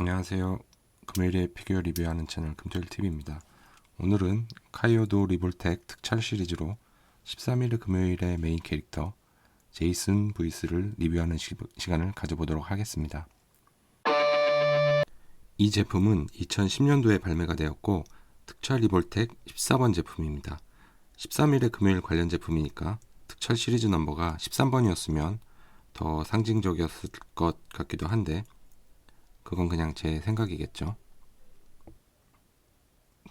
안녕하세요. 금요일에 피규어 리뷰하는 채널 금토일TV입니다. 오늘은 카이오도 리볼텍 특촬 시리즈로 13일 금요일의 메인 캐릭터 제이슨 브이스를 리뷰하는 시간을 가져보도록 하겠습니다. 이 제품은 2010년도에 발매가 되었고 특촬 리볼텍 14번 제품입니다. 13일의 금요일 관련 제품이니까 특촬 시리즈 넘버가 13번이었으면 더 상징적이었을 것 같기도 한데 그건 그냥 제 생각이겠죠.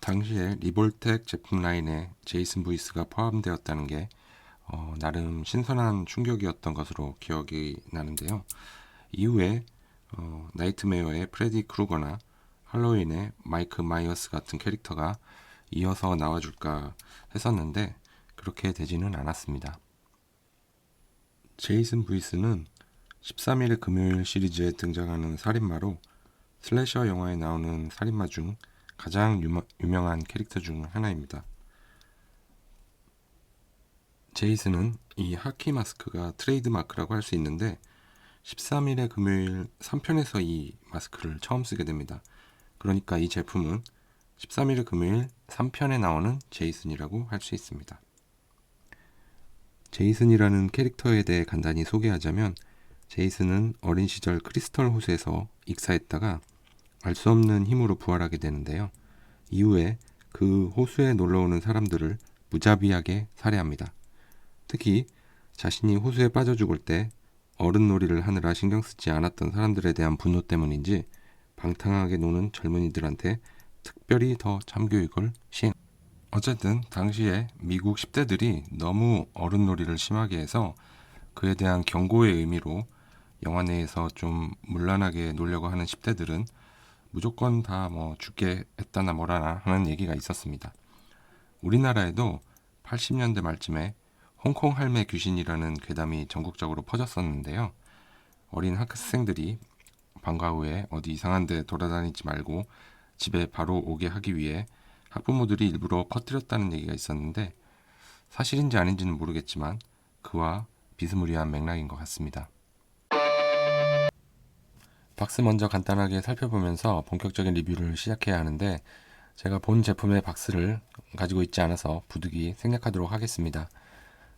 당시에 리볼텍 제품 라인에 제이슨 브이스가 포함되었다는 게 나름 신선한 충격이었던 것으로 기억이 나는데요. 이후에 나이트메어의 프레디 크루거나 할로윈의 마이크 마이어스 같은 캐릭터가 이어서 나와줄까 했었는데 그렇게 되지는 않았습니다. 제이슨 브이스는 13일의 금요일 시리즈에 등장하는 살인마로 슬래셔 영화에 나오는 살인마 중 가장 유명한 캐릭터 중 하나입니다. 제이슨은 이 하키 마스크가 트레이드 마크라고 할 수 있는데 13일의 금요일 3편에서 이 마스크를 처음 쓰게 됩니다. 그러니까 이 제품은 13일의 금요일 3편에 나오는 제이슨이라고 할 수 있습니다. 제이슨이라는 캐릭터에 대해 간단히 소개하자면 제이슨은 어린 시절 크리스털 호수에서 익사했다가 알 수 없는 힘으로 부활하게 되는데요. 이후에 그 호수에 놀러오는 사람들을 무자비하게 살해합니다. 특히 자신이 호수에 빠져 죽을 때 어른놀이를 하느라 신경 쓰지 않았던 사람들에 대한 분노 때문인지 방탕하게 노는 젊은이들한테 특별히 더 참교육을 시행. 어쨌든 당시에 미국 10대들이 너무 어른놀이를 심하게 해서 그에 대한 경고의 의미로 영화 내에서 좀 문란하게 놀려고 하는 10대들은 무조건 다 죽게 했다나 뭐라나 하는 얘기가 있었습니다. 우리나라에도 80년대 말쯤에 홍콩 할매 귀신이라는 괴담이 전국적으로 퍼졌었는데요. 어린 학생들이 방과 후에 어디 이상한 데 돌아다니지 말고 집에 바로 오게 하기 위해 학부모들이 일부러 퍼뜨렸다는 얘기가 있었는데 사실인지 아닌지는 모르겠지만 그와 비스무리한 맥락인 것 같습니다. 박스 먼저 간단하게 살펴보면서 본격적인 리뷰를 시작해야 하는데 제가 본 제품의 박스를 가지고 있지 않아서 부득이 생략하도록 하겠습니다.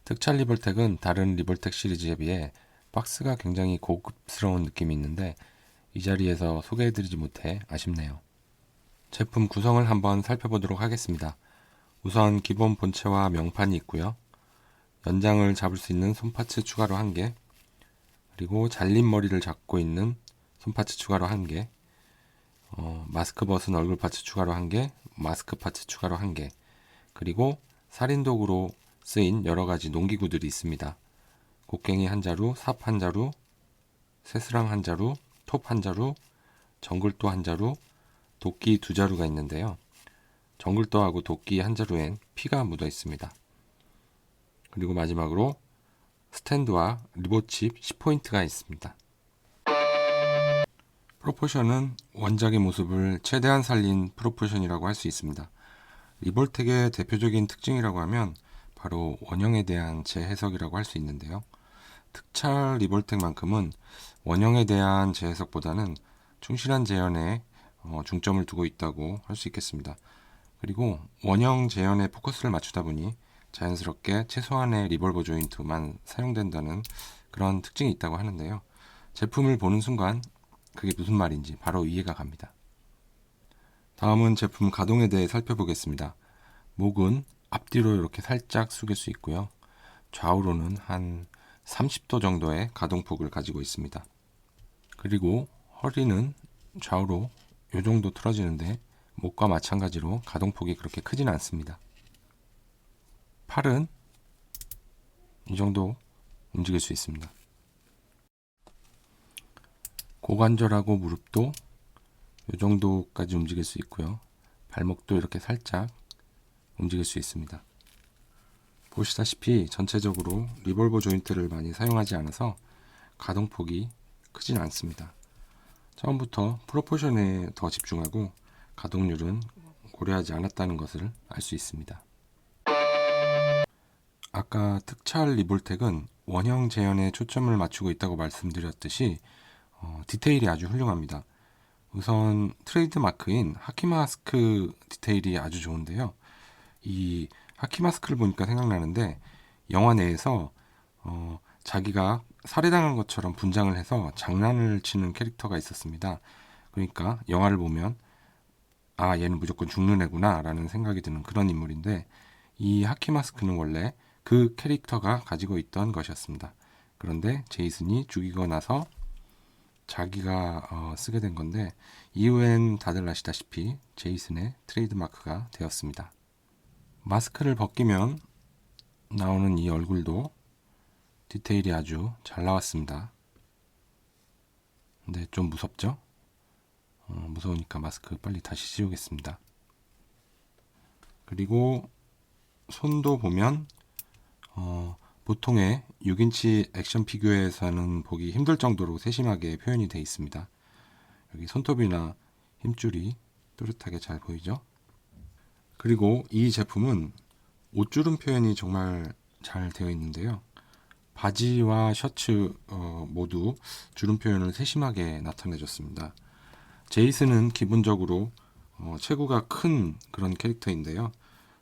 특촬 리볼텍은 다른 리볼텍 시리즈에 비해 박스가 굉장히 고급스러운 느낌이 있는데 이 자리에서 소개해드리지 못해 아쉽네요. 제품 구성을 한번 살펴보도록 하겠습니다. 우선 기본 본체와 명판이 있고요. 연장을 잡을 수 있는 손파츠 추가로 1개, 그리고 잘린 머리를 잡고 있는 손파츠 추가로 1개, 마스크 벗은 얼굴 파츠 추가로 1개, 마스크 파츠 추가로 1개, 그리고 살인도구로 쓰인 여러가지 농기구들이 있습니다. 곡괭이 1자루, 삽 1자루, 새스랑 1자루, 톱 1자루, 정글도 1자루, 도끼 2자루가 있는데요. 정글도하고 도끼 1자루엔 피가 묻어 있습니다. 그리고 마지막으로 스탠드와 리보칩 10포인트가 있습니다. 프로포션은 원작의 모습을 최대한 살린 프로포션이라고 할 수 있습니다. 리볼텍의 대표적인 특징이라고 하면 바로 원형에 대한 재해석이라고 할 수 있는데요. 특촬 리볼텍만큼은 원형에 대한 재해석보다는 충실한 재현에 중점을 두고 있다고 할 수 있겠습니다. 그리고 원형 재현에 포커스를 맞추다 보니 자연스럽게 최소한의 리볼버 조인트만 사용된다는 그런 특징이 있다고 하는데요. 제품을 보는 순간 그게 무슨 말인지 바로 이해가 갑니다. 다음은 제품 가동에 대해 살펴보겠습니다. 목은 앞뒤로 이렇게 살짝 숙일 수 있고요. 좌우로는 한 30도 정도의 가동폭을 가지고 있습니다. 그리고 허리는 좌우로 이 정도 틀어지는데 목과 마찬가지로 가동폭이 그렇게 크진 않습니다. 팔은 이 정도 움직일 수 있습니다. 고관절하고 무릎도 이 정도까지 움직일 수 있고요. 발목도 이렇게 살짝 움직일 수 있습니다. 보시다시피 전체적으로 리볼버 조인트를 많이 사용하지 않아서 가동폭이 크진 않습니다. 처음부터 프로포션에 더 집중하고 가동률은 고려하지 않았다는 것을 알 수 있습니다. 아까 특촬 리볼텍은 원형 재현에 초점을 맞추고 있다고 말씀드렸듯이 디테일이 아주 훌륭합니다. 우선 트레이드 마크인 하키마스크 디테일이 아주 좋은데요. 이 하키마스크를 보니까 생각나는데 영화 내에서 자기가 살해당한 것처럼 분장을 해서 장난을 치는 캐릭터가 있었습니다. 그러니까 영화를 보면 아, 얘는 무조건 죽는 애구나 라는 생각이 드는 그런 인물인데 이 하키마스크는 원래 그 캐릭터가 가지고 있던 것이었습니다. 그런데 제이슨이 죽이고 나서 자기가 쓰게 된 건데 이후엔 다들 아시다시피 제이슨의 트레이드마크가 되었습니다. 마스크를 벗기면 나오는 이 얼굴도 디테일이 아주 잘 나왔습니다. 근데 좀 무섭죠? 무서우니까 마스크 빨리 다시 씌우겠습니다. 그리고 손도 보면 보통의 6인치 액션 피규어에서는 보기 힘들 정도로 세심하게 표현이 되어 있습니다. 여기 손톱이나 힘줄이 또렷하게 잘 보이죠? 그리고 이 제품은 옷주름 표현이 정말 잘 되어 있는데요. 바지와 셔츠 모두 주름 표현을 세심하게 나타내줬습니다. 제이슨은 기본적으로 체구가 큰 그런 캐릭터인데요.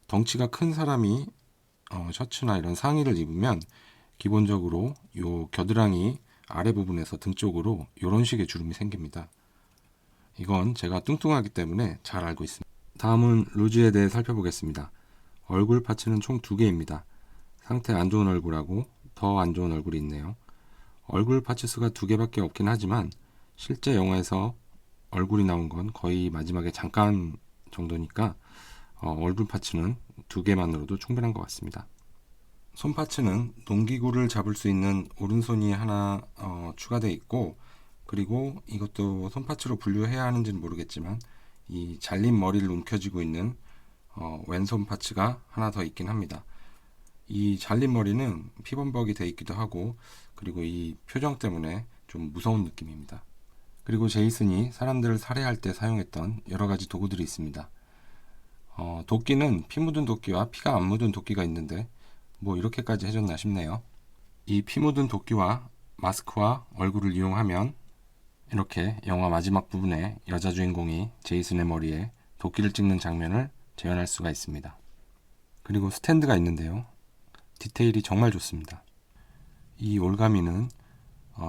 덩치가 큰 사람이 셔츠나 이런 상의를 입으면 기본적으로 요 겨드랑이 아래 부분에서 등 쪽으로 이런 식의 주름이 생깁니다. 이건 제가 뚱뚱하기 때문에 잘 알고 있습니다. 다음은 루즈에 대해 살펴보겠습니다. 얼굴 파츠는 총 2개입니다. 상태 안 좋은 얼굴하고 더 안 좋은 얼굴이 있네요. 얼굴 파츠 수가 2개밖에 없긴 하지만 실제 영화에서 얼굴이 나온 건 거의 마지막에 잠깐 정도니까 얼굴 파츠는 2개만으로도 충분한 것 같습니다. 손 파츠는 농기구를 잡을 수 있는 오른손이 하나 추가되어 있고 그리고 이것도 손 파츠로 분류해야 하는지는 모르겠지만 이 잘린 머리를 움켜쥐고 있는 왼손 파츠가 하나 더 있긴 합니다. 이 잘린 머리는 피범벅이 되어 있기도 하고 그리고 이 표정 때문에 좀 무서운 느낌입니다. 그리고 제이슨이 사람들을 살해할 때 사용했던 여러 가지 도구들이 있습니다. 도끼는 피 묻은 도끼와 피가 안 묻은 도끼가 있는데 뭐 이렇게까지 해줬나 싶네요. 이 피 묻은 도끼와 마스크와 얼굴을 이용하면 이렇게 영화 마지막 부분에 여자 주인공이 제이슨의 머리에 도끼를 찍는 장면을 재현할 수가 있습니다. 그리고 스탠드가 있는데요. 디테일이 정말 좋습니다. 이 올가미는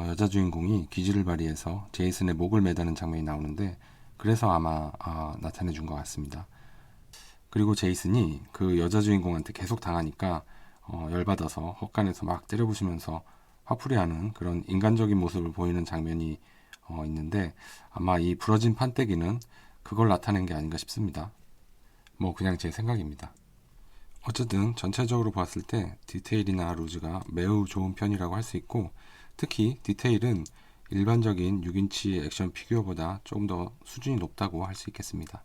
여자 주인공이 기지를 발휘해서 제이슨의 목을 매다는 장면이 나오는데 그래서 아마 나타내 준 것 같습니다. 그리고 제이슨이 그 여자 주인공한테 계속 당하니까 열받아서 헛간에서 막 때려부시면서 화풀이하는 그런 인간적인 모습을 보이는 장면이 있는데 아마 이 부러진 판때기는 그걸 나타낸 게 아닌가 싶습니다. 뭐 그냥 제 생각입니다. 어쨌든 전체적으로 봤을 때 디테일이나 루즈가 매우 좋은 편이라고 할 수 있고 특히 디테일은 일반적인 6인치 액션 피규어보다 조금 더 수준이 높다고 할 수 있겠습니다.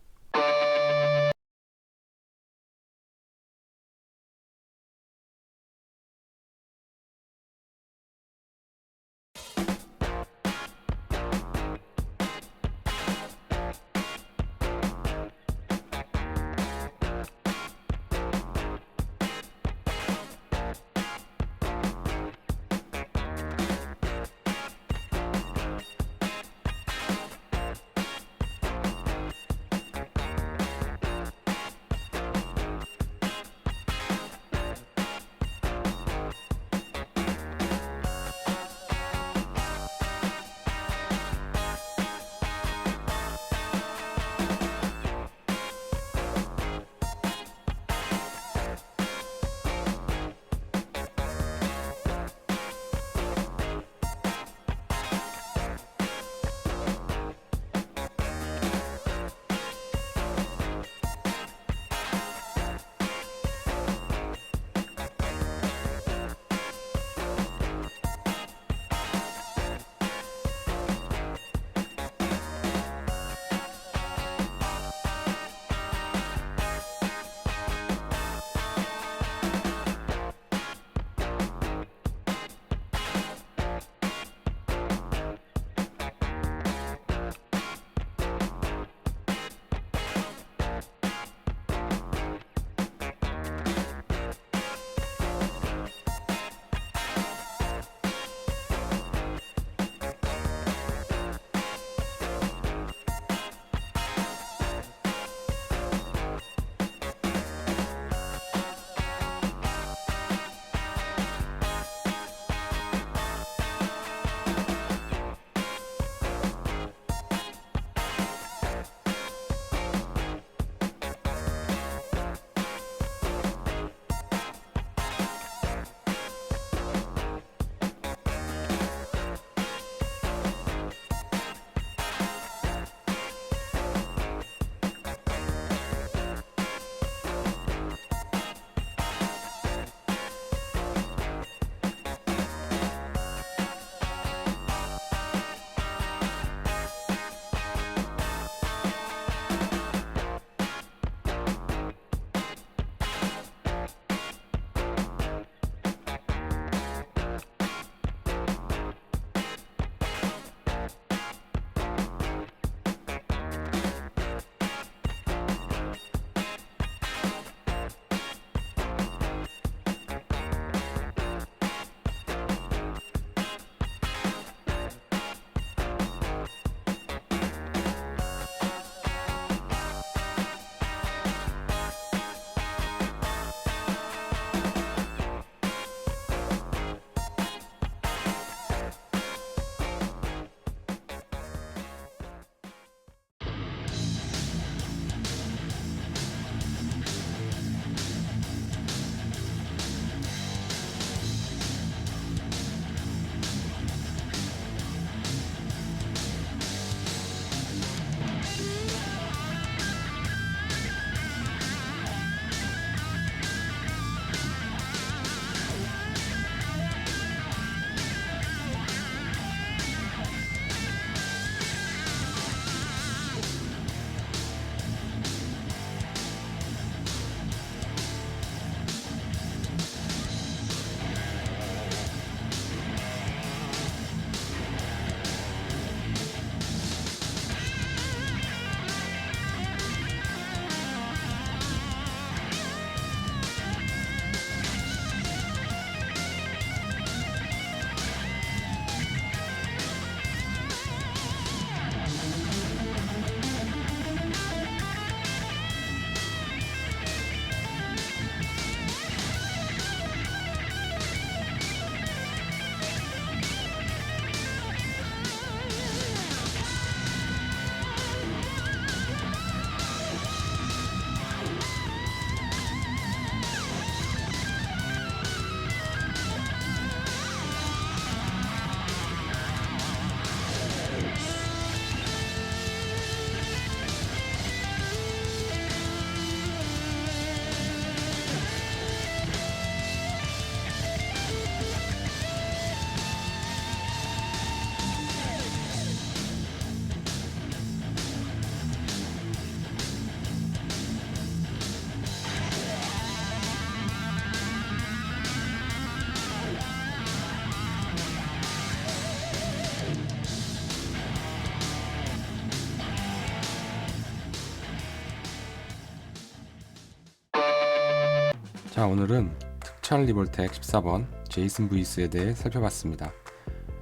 자, 오늘은 특촬 리볼텍 14번 제이슨 브이스에 대해 살펴봤습니다.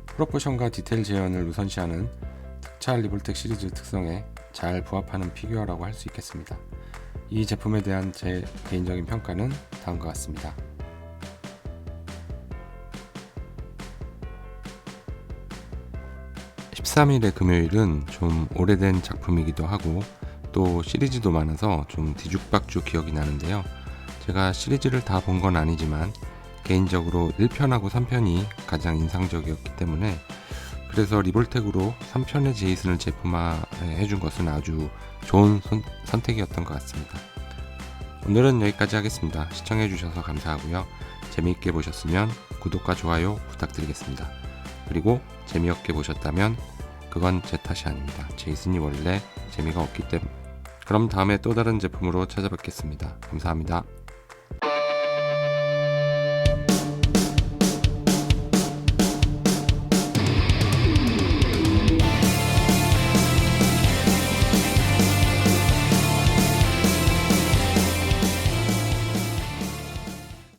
프로포션과 디테일 재현을 우선시하는 특촬 리볼텍 시리즈 특성에 잘 부합하는 피규어라고 할 수 있겠습니다. 이 제품에 대한 제 개인적인 평가는 다음과 같습니다. 13일의 금요일은 좀 오래된 작품이기도 하고 또 시리즈도 많아서 좀 뒤죽박죽 기억이 나는데요. 제가 시리즈를 다 본 건 아니지만 개인적으로 1편하고 3편이 가장 인상적이었기 때문에 그래서 리볼텍으로 3편의 제이슨을 제품화해준 것은 아주 좋은 선택이었던 것 같습니다. 오늘은 여기까지 하겠습니다. 시청해주셔서 감사하고요. 재미있게 보셨으면 구독과 좋아요 부탁드리겠습니다. 그리고 재미없게 보셨다면 그건 제 탓이 아닙니다. 제이슨이 원래 재미가 없기 때문에. 그럼 다음에 또 다른 제품으로 찾아뵙겠습니다. 감사합니다.